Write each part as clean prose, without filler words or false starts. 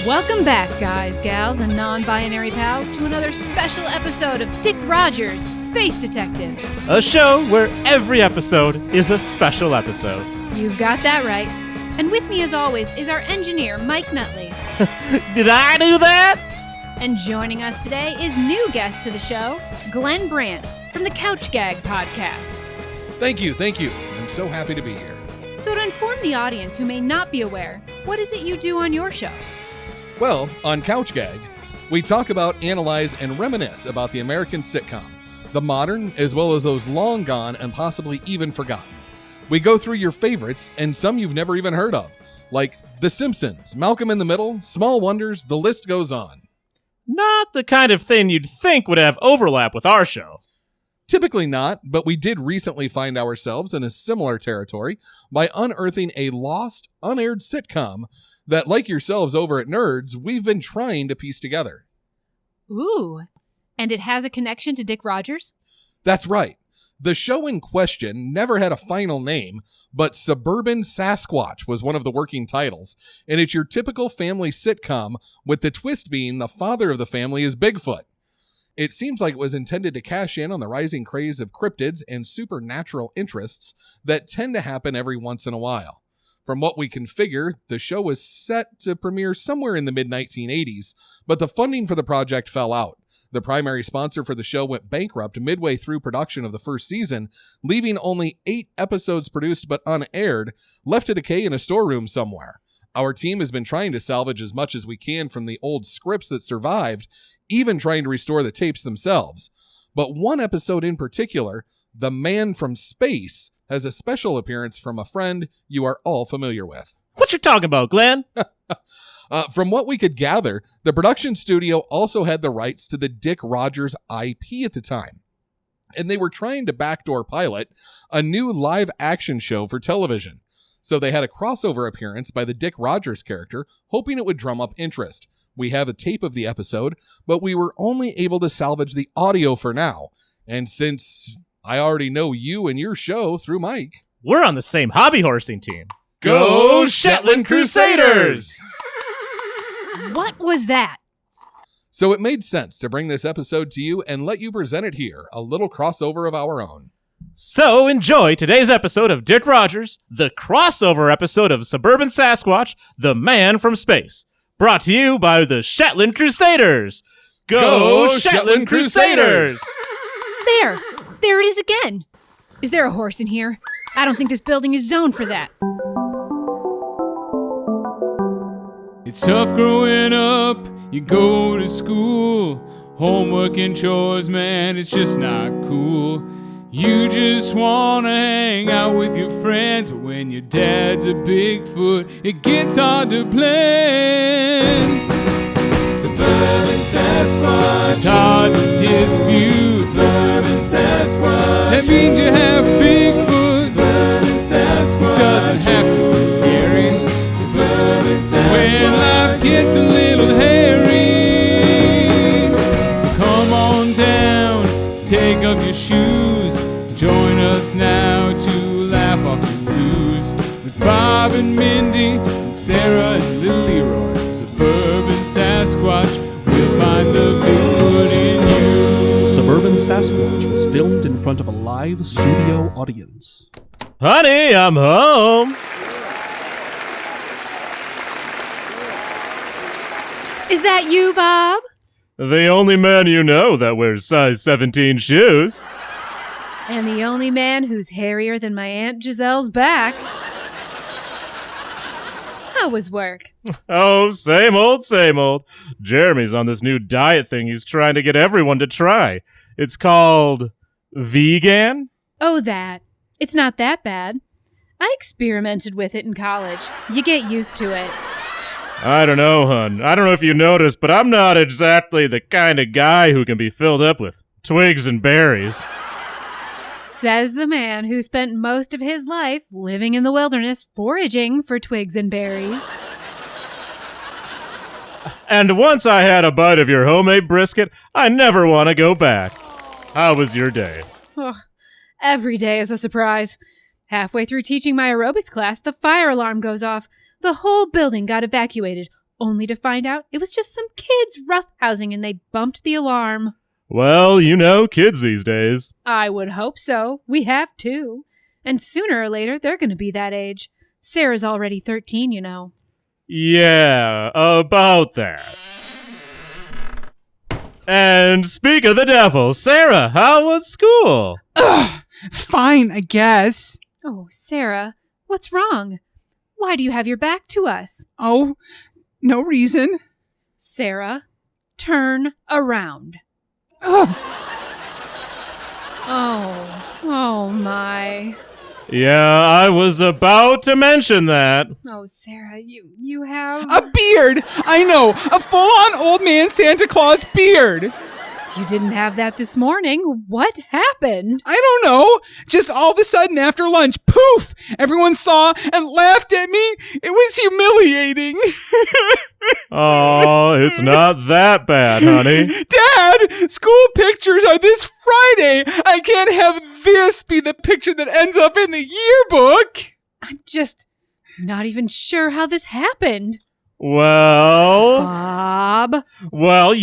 Welcome back, guys, gals, and non-binary pals, to another special episode of Dick Rogers, Space Detective. A show where every episode is a special episode. You've got that right. And with me, as always, is our engineer, Mike Nutley. Did I do that? And joining us today is new guest to the show, Glen Brandt, from the Couch Gag podcast. Thank you. I'm so happy to be here. So to inform the audience who may not be aware, what is it you do on your show? Well, on Couch Gag, we talk about, analyze, and reminisce about the American sitcom, the modern as well as those long gone and possibly even forgotten. We go through your favorites and some you've never even heard of, like The Simpsons, Malcolm in the Middle, Small Wonders, the list goes on. Not the kind of thing you'd think would have overlap with our show. Typically not, but we did recently find ourselves in a similar territory by unearthing a lost, unaired sitcom that, like yourselves over at N.E.R.D.S, we've been trying to piece together. Ooh, and it has a connection to Dick Rogers? That's right. The show in question never had a final name, but Suburban Sasquatch was one of the working titles, and it's your typical family sitcom, with the twist being the father of the family is Bigfoot. It seems like it was intended to cash in on the rising craze of cryptids and supernatural interests that tend to happen every once in a while. From what we can figure, the show was set to premiere somewhere in the mid-1980s, but the funding for the project fell out. The primary sponsor for the show went bankrupt midway through production of the first season, leaving only 8 episodes produced but unaired, left to decay in a storeroom somewhere. Our team has been trying to salvage as much as we can from the old scripts that survived, even trying to restore the tapes themselves. But one episode in particular, The Man from Space, has a special appearance from a friend you are all familiar with. What you talking about, Glenn? From what we could gather, the production studio also had the rights to the Dick Rogers IP at the time, and they were trying to backdoor pilot a new live-action show for television. So they had a crossover appearance by the Dick Rogers character, hoping it would drum up interest. We have a tape of the episode, but we were only able to salvage the audio for now. And since I already know you and your show through Mike, We're on the same hobby horsing team. Go Shetland Crusaders! What was that? So it made sense to bring this episode to you and let you present it here, a little crossover of our own. So enjoy today's episode of Dick Rogers, the crossover episode of Suburban Sasquatch, The Man from Space. Brought to you by the Shetland Crusaders. Go Shetland Crusaders! There it is again. Is there a horse in here? I don't think this building is zoned for that. It's tough growing up, you go to school, homework and chores, man, it's just not cool. You just wanna hang out with your friends, but when your dad's a Bigfoot, it gets hard to blend. Suburban Sasquatch, it's hard to dispute. Suburban Sasquatch, that means you have Bigfoot. Suburban Sasquatch, doesn't have to be scary. Suburban Sasquatch, when life gets a little hairy. So come on down, take off your shoes. Join us now to laugh off the blues with Bob and Mindy and Sarah and Little Leroy. Suburban Sasquatch, we'll find the Bigfoot in you. Suburban Sasquatch was filmed in front of a live studio audience. Honey, I'm home. Is that you, Bob? The only man you know that wears size 17 shoes. And the only man who's hairier than my Aunt Giselle's back. How was work? Oh, same old, same old. Jeremy's on this new diet thing he's trying to get everyone to try. It's called vegan? Oh, that. It's not that bad. I experimented with it in college. You get used to it. I don't know, hun. I don't know if you noticed, but I'm not exactly the kind of guy who can be filled up with twigs and berries. Says the man who spent most of his life living in the wilderness foraging for twigs and berries. And once I had a bite of your homemade brisket, I never want to go back. How was your day? Oh, every day is a surprise. Halfway through teaching my aerobics class, the fire alarm goes off. The whole building got evacuated. only to find out it was just some kids roughhousing and they bumped the alarm. Well, kids these days. I would hope so. We have two. And sooner or later, they're going to be that age. Sarah's already 13, Yeah, about that. And speak of the devil, Sarah, how was school? Ugh, fine, I guess. Oh, Sarah, what's wrong? Why do you have your back to us? Oh, no reason. Sarah, turn around. Ugh. Oh my. Yeah, I was about to mention that. Oh, Sarah, you have... A beard! I know, a full-on old man Santa Claus beard! You didn't have that this morning. What happened? I don't know. Just all of a sudden after lunch, poof! Everyone saw and laughed at me. It was humiliating. Oh, it's not that bad, honey. Dad, school pictures are this Friday. I can't have this be the picture that ends up in the yearbook. I'm just not even sure how this happened. Well... Bob? Well,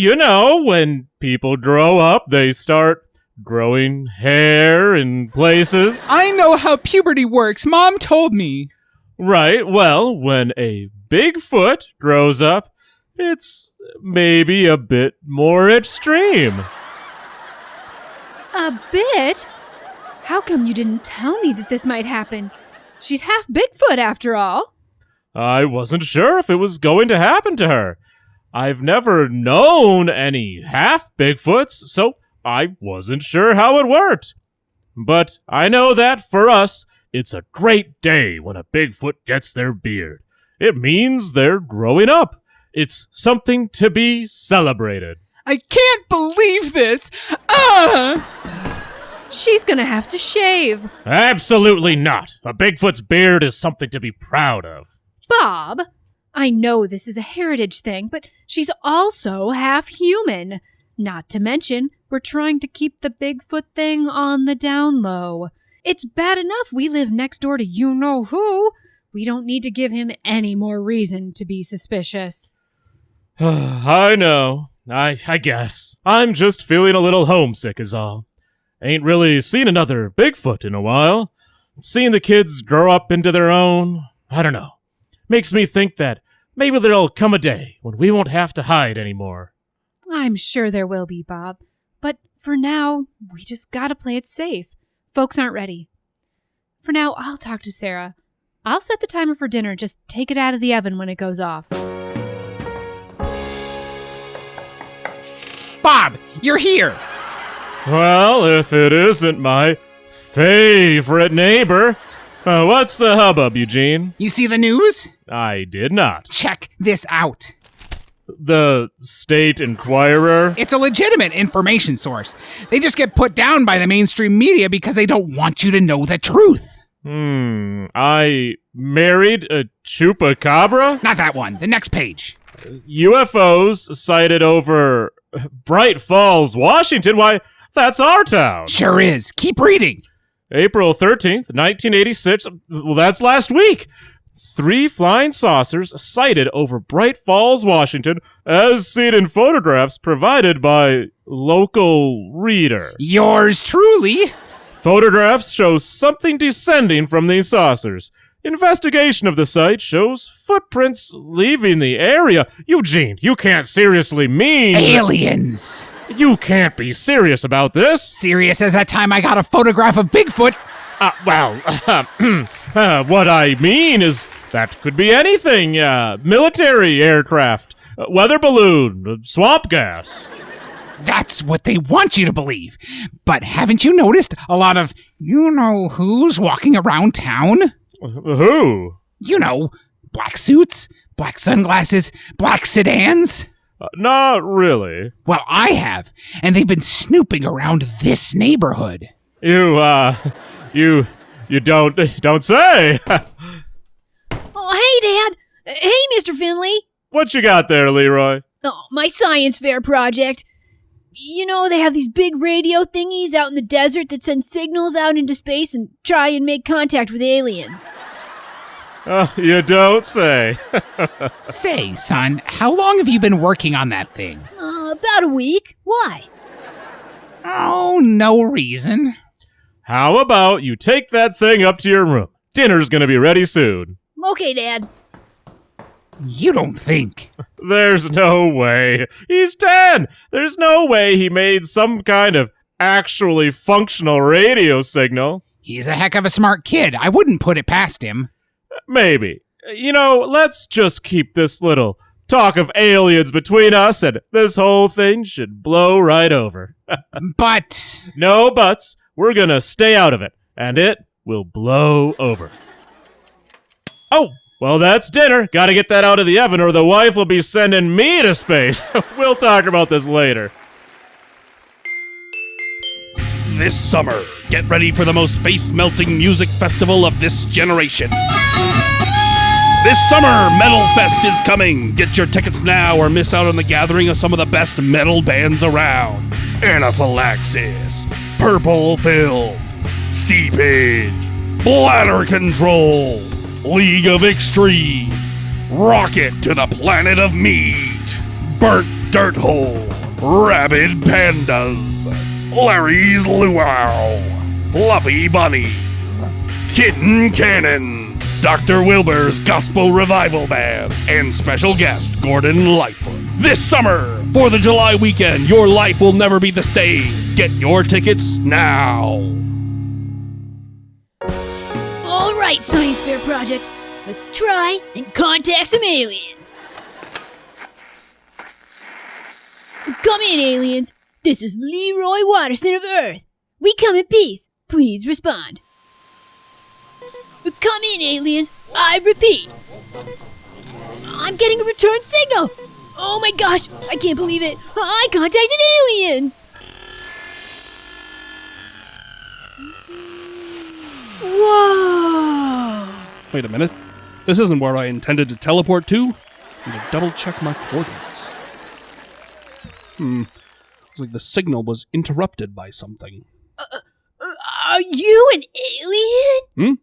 when people grow up, they start growing hair in places. I know how puberty works. Mom told me. Right, well, when a Bigfoot grows up, it's maybe a bit more extreme. A bit? How come you didn't tell me that this might happen? She's half Bigfoot after all. I wasn't sure if it was going to happen to her. I've never known any half Bigfoots, so I wasn't sure how it worked. But I know that for us, it's a great day when a Bigfoot gets their beard. It means they're growing up. It's something to be celebrated. I can't believe this. She's gonna have to shave. Absolutely not. A Bigfoot's beard is something to be proud of. Bob, I know this is a heritage thing, but she's also half human. Not to mention, we're trying to keep the Bigfoot thing on the down low. It's bad enough we live next door to you-know-who. We don't need to give him any more reason to be suspicious. I know. I guess. I'm just feeling a little homesick is all. Ain't really seen another Bigfoot in a while. Seeing the kids grow up into their own, I don't know. Makes me think that maybe there'll come a day when we won't have to hide anymore. I'm sure there will be, Bob. But for now, we just gotta play it safe. Folks aren't ready. For now, I'll talk to Sarah. I'll set the timer for dinner. Just take it out of the oven when it goes off. Bob, you're here. Well, if it isn't my favorite neighbor. What's the hubbub, Eugene? You see the news? I did not. Check this out. The State Inquirer? It's a legitimate information source. They just get put down by the mainstream media because they don't want you to know the truth. I married a chupacabra? Not that one. The next page. UFOs sighted over Bright Falls, Washington. Why, that's our town. Sure is. Keep reading. April 13th, 1986. Well, that's last week. 3 flying saucers sighted over Bright Falls, Washington, as seen in photographs provided by local reader. Yours truly. Photographs show something descending from these saucers. Investigation of the site shows footprints leaving the area. Eugene, you can't seriously mean... Aliens. You can't be serious about this. Serious as that time I got a photograph of Bigfoot. What I mean is that could be anything. Military aircraft, weather balloon, swamp gas. That's what they want you to believe. But haven't you noticed a lot of you-know-who's walking around town? Who? You know, black suits, black sunglasses, black sedans. Not really. Well, I have, and they've been snooping around this neighborhood. You don't say. Oh, hey, Dad. Hey, Mr. Finley. What you got there, Leroy? Oh, my science fair project. You know, they have these big radio thingies out in the desert that send signals out into space and try and make contact with aliens. You don't say. Say, son, how long have you been working on that thing? About a week. Why? Oh, no reason. How about you take that thing up to your room? Dinner's gonna be ready soon. Okay, Dad. You don't think. There's no way. He's 10. There's no way he made some kind of actually functional radio signal. He's a heck of a smart kid. I wouldn't put it past him. Maybe. You know, let's just keep this little talk of aliens between us, and this whole thing should blow right over. But... No buts. We're gonna stay out of it, and it will blow over. Oh, well, that's dinner. Gotta get that out of the oven, or the wife will be sending me to space. We'll talk about this later. This summer, get ready for the most face-melting music festival of this generation. This summer, Metal Fest is coming. Get your tickets now or miss out on the gathering of some of the best metal bands around. Anaphylaxis, Purple Filled, Seepage, Bladder Control, League of Extreme, Rocket to the Planet of Meat, Burnt Dirt Hole, Rabid Pandas, Larry's Luau, Fluffy Bunnies, Kitten Cannon, Dr. Wilbur's Gospel Revival Band, and special guest Gordon Lightfoot. This summer, for the July weekend, your life will never be the same. Get your tickets now. All right, Science Fair Project. Let's try and contact some aliens. Come in, aliens. This is Leroy Watterson of Earth. We come in peace. Please respond. Come in, aliens. I repeat. I'm getting a return signal. Oh my gosh, I can't believe it. I contacted aliens. Whoa. Wait a minute. This isn't where I intended to teleport to. I need to double check my coordinates. Looks like the signal was interrupted by something. Are you an alien?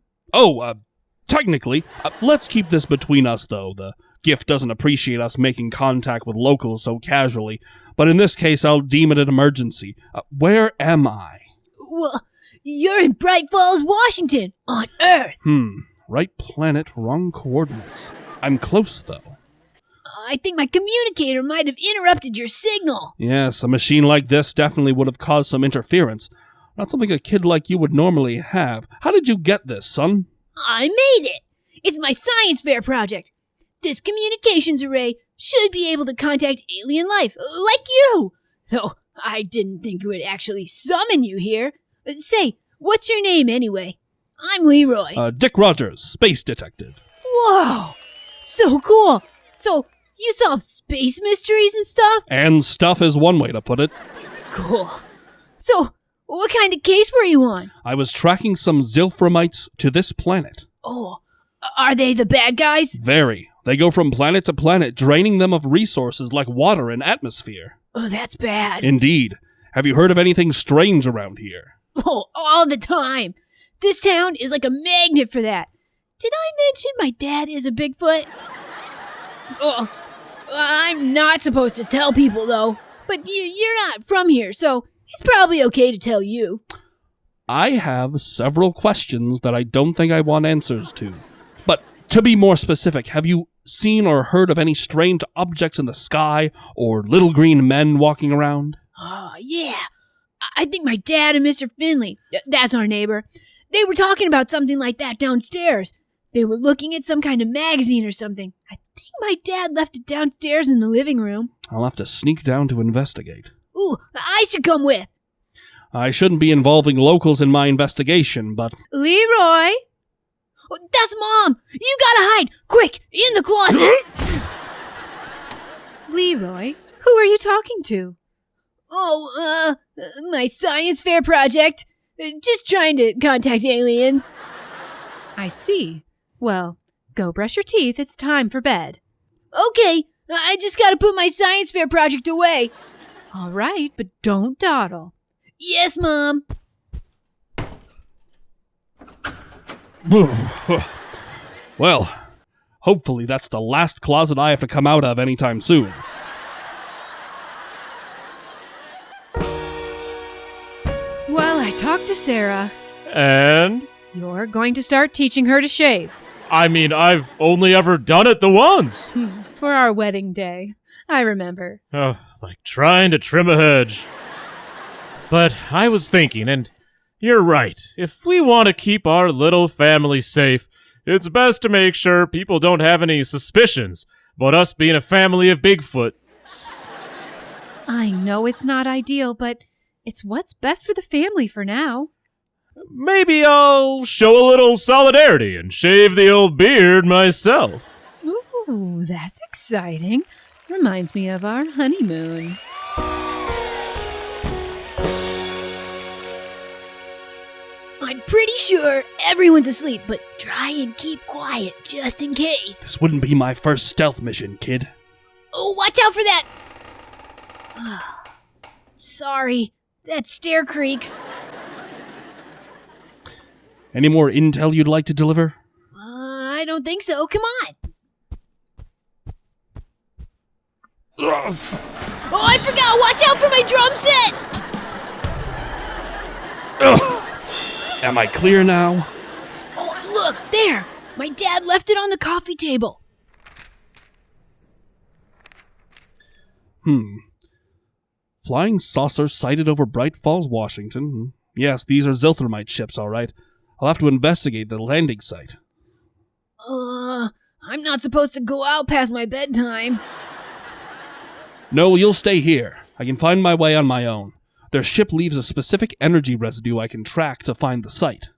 Technically. Let's keep this between us, though. The gift doesn't appreciate us making contact with locals so casually. But in this case, I'll deem it an emergency. Where am I? Well, you're in Bright Falls, Washington, on Earth. Right planet, wrong coordinates. I'm close, though. I think my communicator might have interrupted your signal. Yes, a machine like this definitely would have caused some interference. Not something a kid like you would normally have. How did you get this, son? I made it. It's my science fair project. This communications array should be able to contact alien life, like you. Though I didn't think it would actually summon you here. Say, what's your name anyway? I'm Leroy. Dick Rogers, space detective. Whoa, so cool. So, you solve space mysteries and stuff? And stuff is one way to put it. Cool. So, what kind of case were you on? I was tracking some Zilframites to this planet. Oh, are they the bad guys? Very. They go from planet to planet, draining them of resources like water and atmosphere. Oh, that's bad. Indeed. Have you heard of anything strange around here? Oh, all the time. This town is like a magnet for that. Did I mention my dad is a Bigfoot? Oh, I'm not supposed to tell people, though. But you're not from here, so it's probably okay to tell you. I have several questions that I don't think I want answers to. But to be more specific, have you seen or heard of any strange objects in the sky or little green men walking around? Oh, yeah. I think my dad and Mr. Finley, that's our neighbor, they were talking about something like that downstairs. They were looking at some kind of magazine or something. I think my dad left it downstairs in the living room. I'll have to sneak down to investigate. Ooh, I should come with. I shouldn't be involving locals in my investigation, but... Leroy! Oh, that's Mom! You gotta hide! Quick! In the closet! Leroy, who are you talking to? Oh, my science fair project. Just trying to contact aliens. I see. Well, go brush your teeth. It's time for bed. Okay, I just gotta put my science fair project away. All right, but don't dawdle. Yes, Mom. Well, hopefully that's the last closet I have to come out of anytime soon. Well, I talked to Sarah. And? You're going to start teaching her to shave. I mean, I've only ever done it the once. For our wedding day. I remember. Oh, like trying to trim a hedge. But I was thinking, and you're right. If we want to keep our little family safe, it's best to make sure people don't have any suspicions about us being a family of Bigfoots. I know it's not ideal, but it's what's best for the family for now. Maybe I'll show a little solidarity and shave the old beard myself. Ooh, that's exciting. Reminds me of our honeymoon. I'm pretty sure everyone's asleep, but try and keep quiet just in case. This wouldn't be my first stealth mission, kid. Oh, watch out for that! Sorry, that stair creaks. Any more intel you'd like to deliver? I don't think so. Come on. Oh, I forgot. Watch out for my drum set. Am I clear now? Oh, look, there. My dad left it on the coffee table. Flying saucer sighted over Bright Falls, Washington. Yes, these are Zilthermite ships, all right. I'll have to investigate the landing site. I'm not supposed to go out past my bedtime. No, you'll stay here. I can find my way on my own. Their ship leaves a specific energy residue I can track to find the site.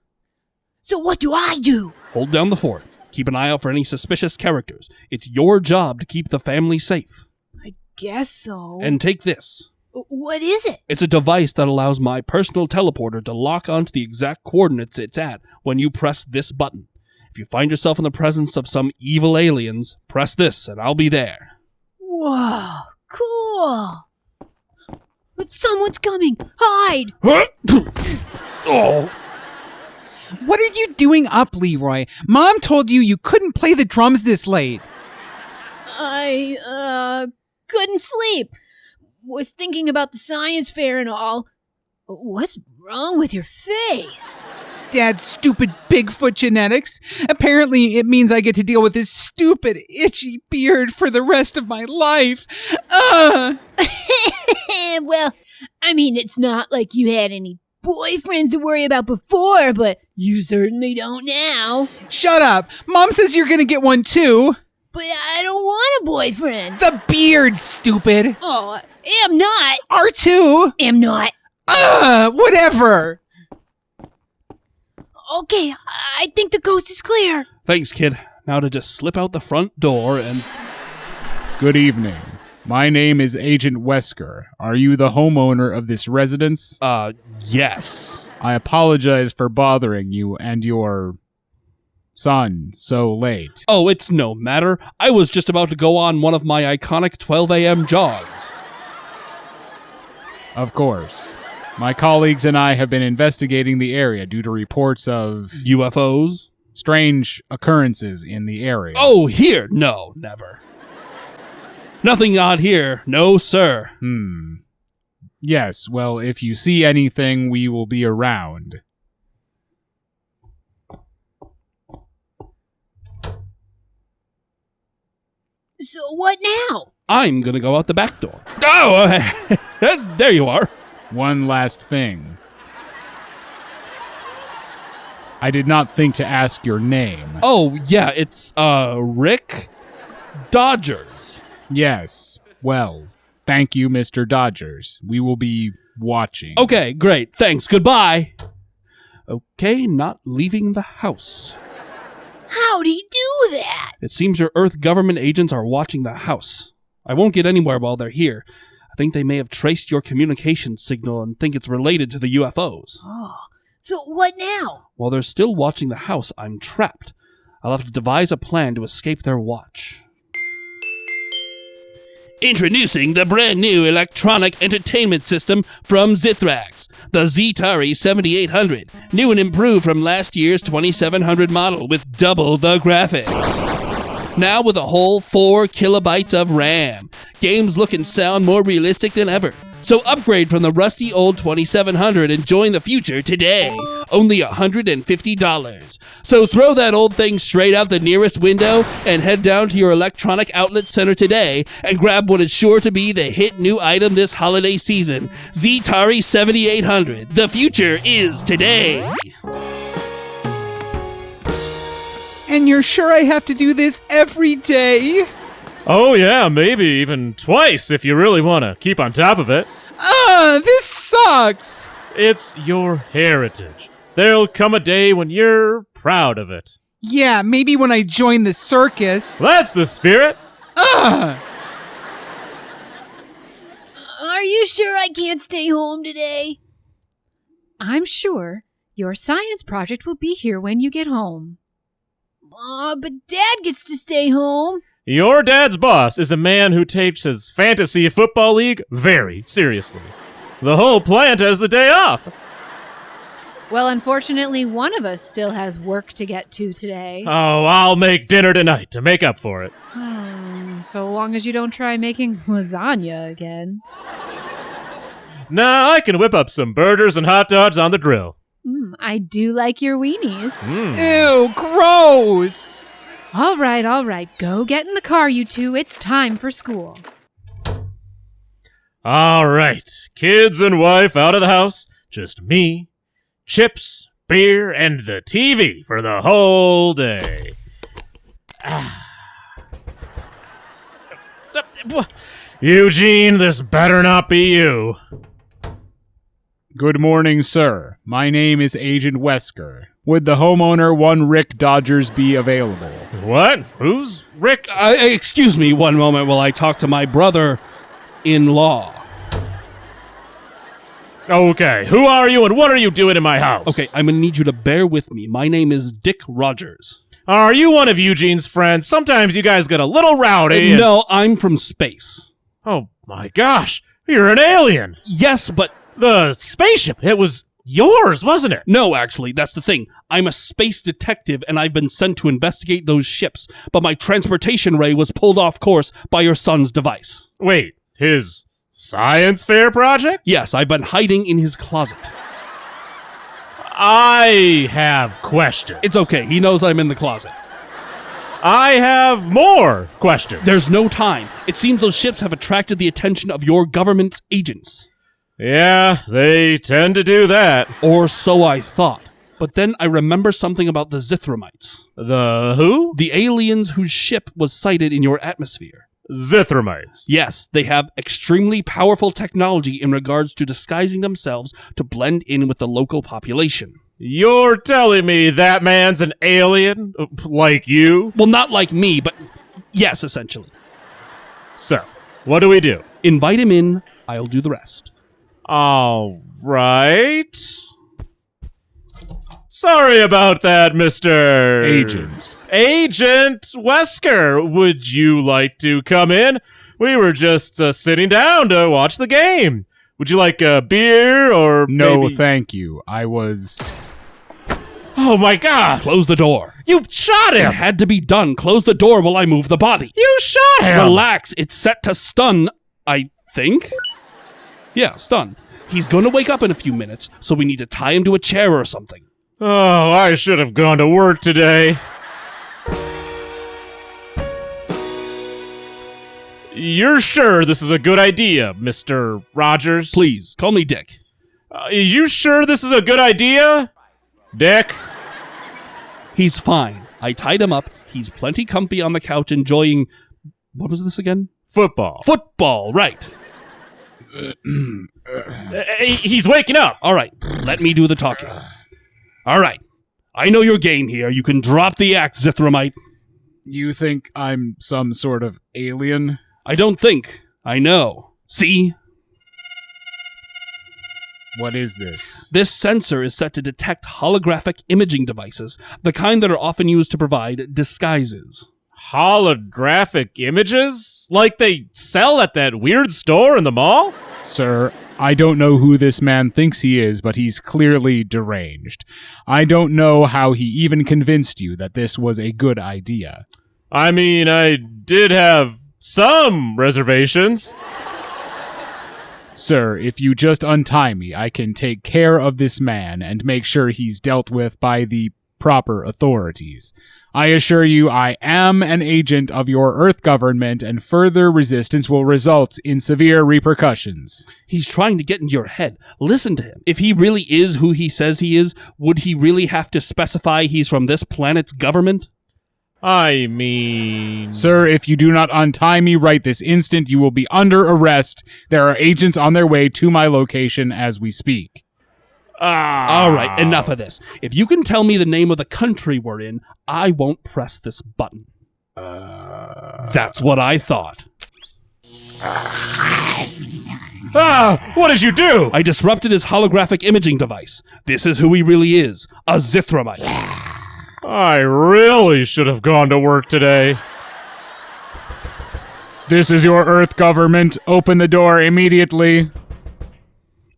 So what do I do? Hold down the fort. Keep an eye out for any suspicious characters. It's your job to keep the family safe. I guess so. And take this. What is it? It's a device that allows my personal teleporter to lock onto the exact coordinates it's at when you press this button. If you find yourself in the presence of some evil aliens, press this and I'll be there. Whoa, cool. Someone's coming. Hide. Oh. What are you doing up, Leroy? Mom told you couldn't play the drums this late. I couldn't sleep. Was thinking about the science fair and all. What's wrong with your face? Dad's stupid Bigfoot genetics. Apparently, it means I get to deal with this stupid, itchy beard for the rest of my life. Well, I mean, it's not like you had any boyfriends to worry about before, but you certainly don't now. Shut up. Mom says you're gonna get one too. But I don't want a boyfriend. The beard, stupid. Oh, am not. R2. Am not. Whatever. Okay, I think the coast is clear. Thanks, kid. Now to just slip out the front door and... Good evening. My name is Agent Wesker. Are you the homeowner of this residence? Yes. I apologize for bothering you and your son so late. Oh, it's no matter. I was just about to go on one of my iconic 12 a.m. jogs. Of course. My colleagues and I have been investigating the area due to reports of UFOs? Strange occurrences in the area. Oh, here? No, never. Nothing odd here. No, sir. Yes, well, if you see anything, we will be around. So what now? I'm gonna go out the back door. Oh, there you are. One last thing. I did not think to ask your name. Oh, yeah, it's, Rick Dodgers. Yes. Well, thank you, Mr. Dodgers. We will be watching. Okay, great. Thanks. Goodbye. Okay, not leaving the house. How'd he do that? It seems your Earth government agents are watching the house. I won't get anywhere while they're here. I think they may have traced your communication signal and think it's related to the UFOs. Oh, so what now? While they're still watching the house, I'm trapped. I'll have to devise a plan to escape their watch. Introducing the brand new electronic entertainment system from Zithrax, the Zitari 7800, new and improved from last year's 2700 model with double the graphics. Now with a whole 4 kilobytes of RAM. Games look and sound more realistic than ever. So upgrade from the rusty old 2700 and join the future today. Only $150. So throw that old thing straight out the nearest window and head down to your electronic outlet center today and grab what is sure to be the hit new item this holiday season, Zitari 7800. The future is today. And you're sure I have to do this every day? Oh yeah, maybe even twice if you really want to keep on top of it. This sucks! It's your heritage. There'll come a day when you're proud of it. Yeah, maybe when I join the circus. That's the spirit. Are you sure I can't stay home today? I'm sure your science project will be here when you get home. But Dad gets to stay home. Your dad's boss is a man who takes his fantasy football league very seriously. The whole plant has the day off. Well, unfortunately, one of us still has work to get to today. Oh, I'll make dinner tonight to make up for it. So long as you don't try making lasagna again. Nah, I can whip up some burgers and hot dogs on the grill. I do like your weenies. Ew, gross! All right. Go get in the car, you two. It's time for school. All right. Kids and wife out of the house. Just me, chips, beer, and the TV for the whole day. Eugene, this better not be you. Good morning, sir. My name is Agent Wesker. Would the homeowner, one Rick Dodgers, be available? What? Who's Rick? Excuse me one moment while I talk to my brother-in-law. Okay, who are you and what are you doing in my house? Okay, I'm gonna need you to bear with me. My name is Dick Rogers. Are you one of Eugene's friends? Sometimes you guys get a little rowdy. No, I'm from space. Oh my gosh, you're an alien. Yes, but... The spaceship, it was yours, wasn't it? No, actually, that's the thing. I'm a space detective, and I've been sent to investigate those ships, but my transportation ray was pulled off course by your son's device. Wait, his science fair project? Yes, I've been hiding in his closet. I have questions. It's okay, he knows I'm in the closet. I have more questions. There's no time. It seems those ships have attracted the attention of your government's agents. Yeah, they tend to do that. Or so I thought. But then I remember something about the Zithramites. The who? The aliens whose ship was sighted in your atmosphere. Zithramites. Yes, they have extremely powerful technology in regards to disguising themselves to blend in with the local population. You're telling me that man's an alien? Like you? Well, not like me, but yes, essentially. So, what do we do? Invite him in, I'll do the rest. All right. Sorry about that, Mr. Agent. Agent Wesker, would you like to come in? We were just sitting down to watch the game. Would you like a beer or No, maybe... thank you. I was... Oh my God! Close the door. You shot him! It had to be done. Close the door while I move the body. You shot him! Relax. It's set to stun, I think? Yeah, stun. He's going to wake up in a few minutes, so we need to tie him to a chair or something. Oh, I should have gone to work today. You're sure this is a good idea, Mr. Rogers? Please, call me Dick. You sure this is a good idea, Dick? He's fine. I tied him up. He's plenty comfy on the couch enjoying... What was this again? Football. Football, right. He's waking up. All right, let me do the talking. All right, I know your game here. You can drop the axe, Zithramite. You think I'm some sort of alien? I don't think. I know. See? What is this? This sensor is set to detect holographic imaging devices, the kind that are often used to provide disguises. holographic images? Like they sell at that weird store in the mall? Sir, I don't know who this man thinks he is, but he's clearly deranged. I don't know how he even convinced you that this was a good idea. I mean, I did have some reservations. Sir, if you just untie me, I can take care of this man and make sure he's dealt with by the proper authorities. I assure you I am an agent of your Earth government, and further resistance will result in severe repercussions. He's trying to get into your head. Listen to him. If he really is who he says he is, would he really have to specify he's from this planet's government? I mean... Sir, if you do not untie me right this instant, you will be under arrest. There are agents on their way to my location as we speak. All right, enough of this. If you can tell me the name of the country we're in, I won't press this button. That's what I thought. What did you do? I disrupted his holographic imaging device. This is who he really is, a Zithramite. I really should have gone to work today. This is your Earth government. Open the door immediately.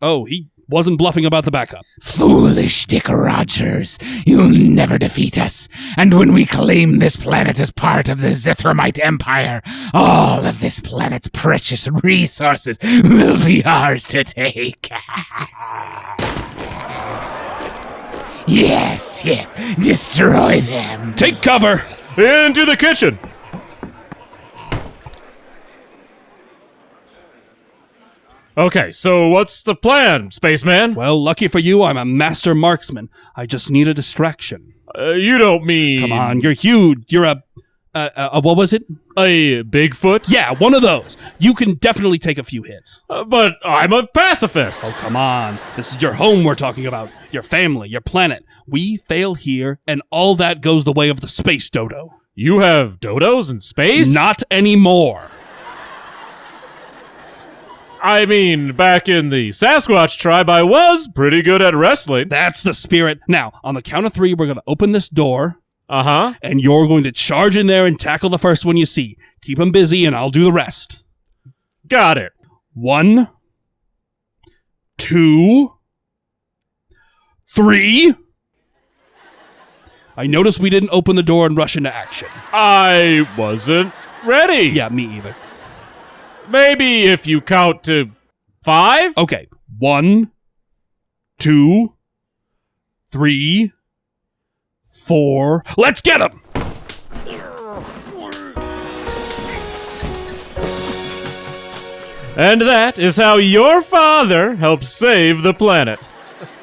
Oh, he wasn't bluffing about the backup. Foolish Dick Rogers, you'll never defeat us. And when we claim this planet as part of the Zithramite Empire, all of this planet's precious resources will be ours to take. Yes, destroy them. Take cover! Into the kitchen! Okay, so what's the plan, spaceman? Well, lucky for you, I'm a master marksman. I just need a distraction. You don't mean... Come on, you're huge. You're a what was it? A Bigfoot? Yeah, one of those. You can definitely take a few hits. But I'm a pacifist. Oh, come on. This is your home we're talking about. Your family, your planet. We fail here, and all that goes the way of the space dodo. You have dodos in space? Not anymore. I mean, back in the Sasquatch tribe, I was pretty good at wrestling. That's the spirit. Now, on the count of 3, we're going to open this door. Uh-huh. And you're going to charge in there and tackle the first one you see. Keep him busy, and I'll do the rest. Got it. 1, 2, 3. I noticed we didn't open the door and rush into action. I wasn't ready. Yeah, me either. Maybe if you count to 5? Okay. 1, 2, 3, 4. Let's get him! And that is how your father helped save the planet.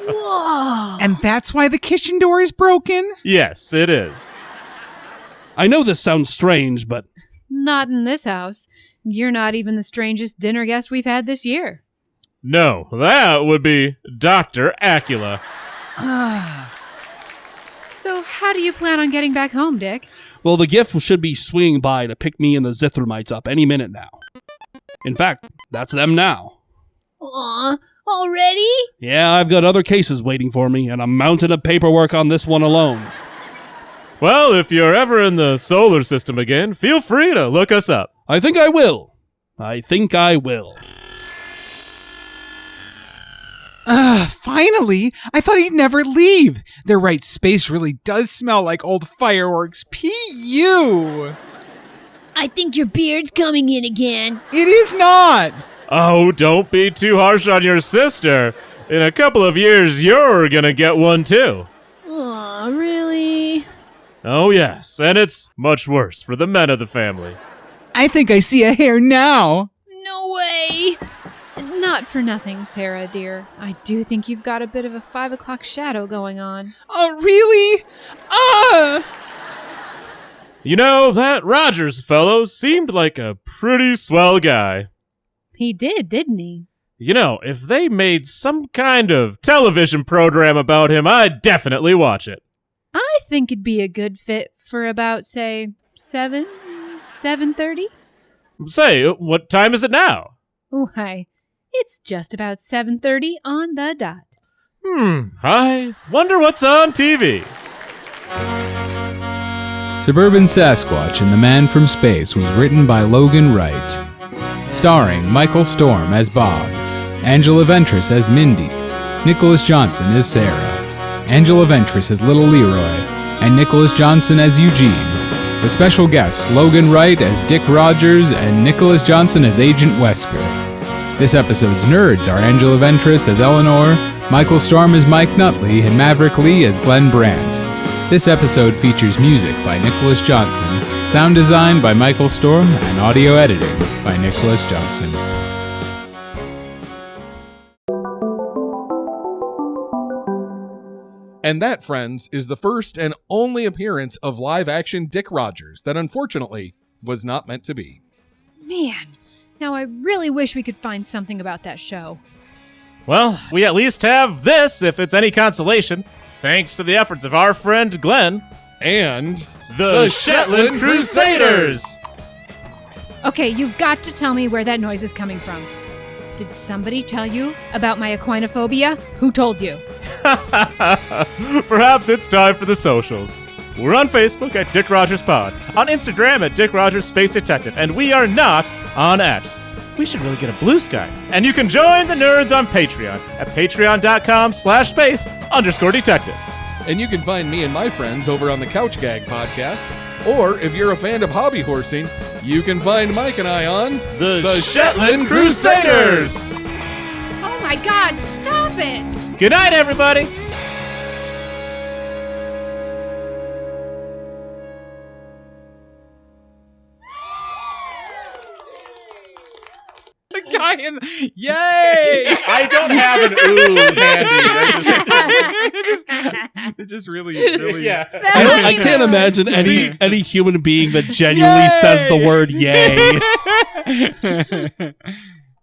Whoa! And that's why the kitchen door is broken? Yes, it is. I know this sounds strange, but... Not in this house. You're not even the strangest dinner guest we've had this year. No, that would be Dr. Acula. So how do you plan on getting back home, Dick? Well, the gift should be swinging by to pick me and the Zithramites up any minute now. In fact, that's them now. Aw, already? Yeah, I've got other cases waiting for me, and a mountain of paperwork on this one alone. Well, if you're ever in the solar system again, feel free to look us up. I think I will. Finally! I thought he'd never leave. They're right, space really does smell like old fireworks. P.U. I think your beard's coming in again. It is not! Oh, don't be too harsh on your sister. In a couple of years, you're gonna get one too. Aw, really? Oh, yes, and it's much worse for the men of the family. I think I see a hair now. No way! Not for nothing, Sarah, dear. I do think you've got a bit of a 5 o'clock shadow going on. Oh, really? You know, that Rogers fellow seemed like a pretty swell guy. He did, didn't he? You know, if they made some kind of television program about him, I'd definitely watch it. I think it'd be a good fit for about, say, 7:30? Say, what time is it now? Why, it's just about 7:30 on the dot. I wonder what's on TV. Suburban Sasquatch and the Man from Space was written by Logan Wright. Starring Michael Storm as Bob, Angela Ventris as Mindy, Nicholas Johnson as Sarah, Angela Ventris as Little Leroy, and Nicholas Johnson as Eugene. The special guests Logan Wright as Dick Rogers and Nicholas Johnson as Agent Wesker. This episode's nerds are Angela Ventris as Eleanor, Michael Storm as Mike Nutley, and Maverick Lee as Glenn Brandt. This episode features music by Nicholas Johnson, sound design by Michael Storm, and audio editing by Nicholas Johnson. And that, friends, is the first and only appearance of live-action Dick Rogers that unfortunately was not meant to be. Man, now I really wish we could find something about that show. Well, we at least have this, if it's any consolation. Thanks to the efforts of our friend Glenn And the Shetland Crusaders. Okay, you've got to tell me where that noise is coming from. Did somebody tell you about my equinophobia? Who told you? Perhaps it's time for the socials. We're on Facebook at Dick Rogers Pod, on Instagram at Dick Rogers Space Detective, and we are not on X. We should really get a blue sky. And you can join the nerds on Patreon at patreon.com/space_detective. And you can find me and my friends over on the Couch Gag podcast. Or if you're a fan of hobby horsing, you can find Mike and I on The Shetland Crusaders. Oh my God, stop it! Good night, everybody. The guy in yay! I don't have an ooh handy. It just really Yeah. I can't imagine any human being that genuinely says the word yay.